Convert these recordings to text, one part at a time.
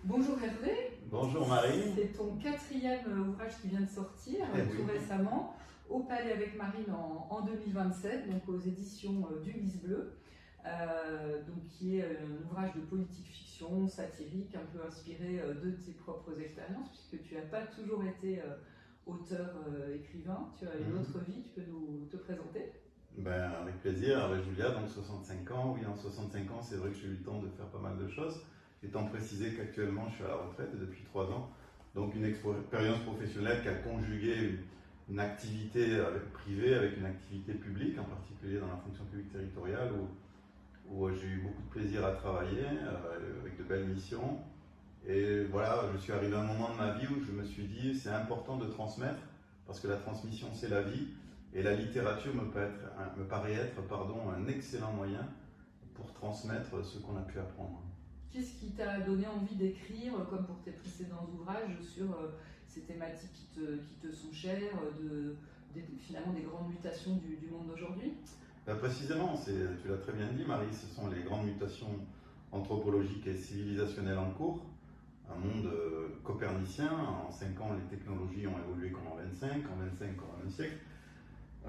Bonjour Hervé. Bonjour Marie. C'est ton quatrième ouvrage qui vient de sortir tout récemment, Au Palais avec Marine en 2027, donc aux éditions du Lys Bleu, donc qui est un ouvrage de politique fiction, satirique, un peu inspiré de tes propres expériences, puisque tu n'as pas toujours été auteur-écrivain, tu as une autre vie, tu peux nous te présenter? Avec plaisir, avec Julia, donc 65 ans. Oui, en 65 ans, c'est vrai que j'ai eu le temps de faire pas mal de choses. Étant précisé qu'actuellement, je suis à la retraite depuis 3 ans. Donc une expérience professionnelle qui a conjugué une activité privée avec une activité publique, en particulier dans la fonction publique territoriale, où j'ai eu beaucoup de plaisir à travailler, avec de belles missions. Et voilà, je suis arrivé à un moment de ma vie où je me suis dit, c'est important de transmettre, parce que la transmission, c'est la vie. Et la littérature me paraît être un excellent moyen pour transmettre ce qu'on a pu apprendre. Qu'est-ce qui t'a donné envie d'écrire, comme pour tes précédents ouvrages, sur ces thématiques qui te sont chères, finalement des grandes mutations du monde d'aujourd'hui? Précisément, tu l'as très bien dit Marie, ce sont les grandes mutations anthropologiques et civilisationnelles en cours. Un monde copernicien, en 5 ans les technologies ont évolué comme en 25, en 25 comme en un siècle.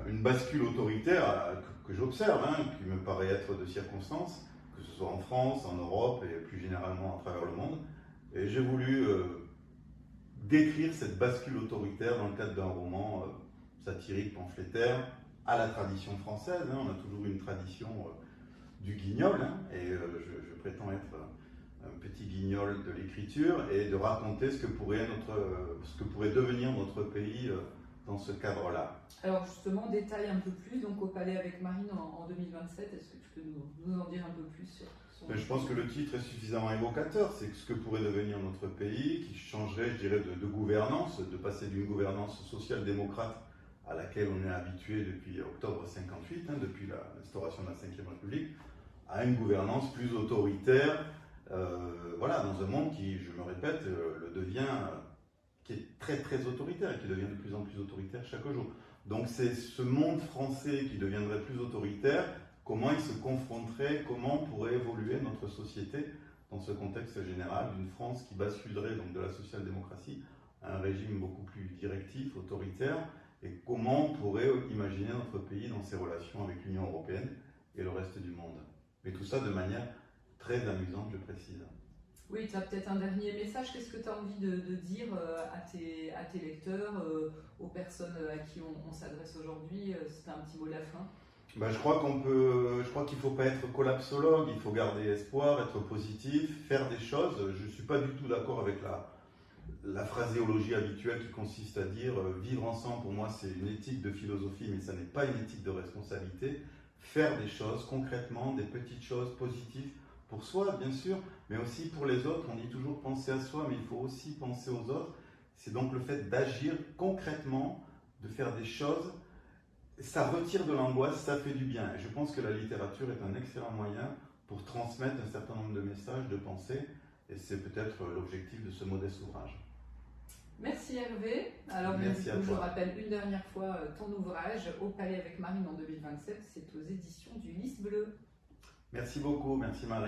Une bascule autoritaire que j'observe, qui me paraît être de circonstance, que ce soit en France, en Europe et plus généralement à travers le monde. Et j'ai voulu décrire cette bascule autoritaire dans le cadre d'un roman satirique, pamphlétaire, à la tradition française. On a toujours eu une tradition du guignol, et je prétends être un petit guignol de l'écriture, et de raconter ce que pourrait devenir notre pays dans ce cadre-là. Alors justement, détaille un peu plus, donc Au Palais avec Marine en 2027, est-ce que tu peux nous en dire un peu plus sur son... Je pense que le titre est suffisamment évocateur, c'est ce que pourrait devenir notre pays, qui changerait, je dirais, de gouvernance, de passer d'une gouvernance social-démocrate à laquelle on est habitué depuis octobre 58, depuis l'instauration de la Ve République, à une gouvernance plus autoritaire, dans un monde qui, je me répète, qui est très très autoritaire et qui devient de plus en plus autoritaire chaque jour. Donc c'est ce monde français qui deviendrait plus autoritaire, comment il se confronterait, comment pourrait évoluer notre société dans ce contexte général d'une France qui basculerait donc de la social-démocratie à un régime beaucoup plus directif, autoritaire, et comment on pourrait imaginer notre pays dans ses relations avec l'Union européenne et le reste du monde. Mais tout ça de manière très amusante, je précise. Oui, tu as peut-être un dernier message. Qu'est-ce que tu as envie de dire à tes lecteurs, aux personnes à qui on s'adresse aujourd'hui? C'est un petit mot de la fin. Je crois qu'il ne faut pas être collapsologue, il faut garder espoir, être positif, faire des choses. Je ne suis pas du tout d'accord avec la phraséologie habituelle qui consiste à dire vivre ensemble, pour moi c'est une éthique de philosophie, mais ça n'est pas une éthique de responsabilité. Faire des choses concrètement, des petites choses positives, pour soi bien sûr, mais aussi pour les autres. On dit toujours penser à soi, mais il faut aussi penser aux autres. C'est donc le fait d'agir concrètement, de faire des choses. Ça retire de l'angoisse, ça fait du bien. Et je pense que la littérature est un excellent moyen pour transmettre un certain nombre de messages, de pensées, et c'est peut-être l'objectif de ce modeste ouvrage. Merci Hervé. Alors merci je rappelle une dernière fois ton ouvrage, Au Palais avec Marine en 2027, c'est aux éditions du Lys Bleu. Merci beaucoup, merci Marie.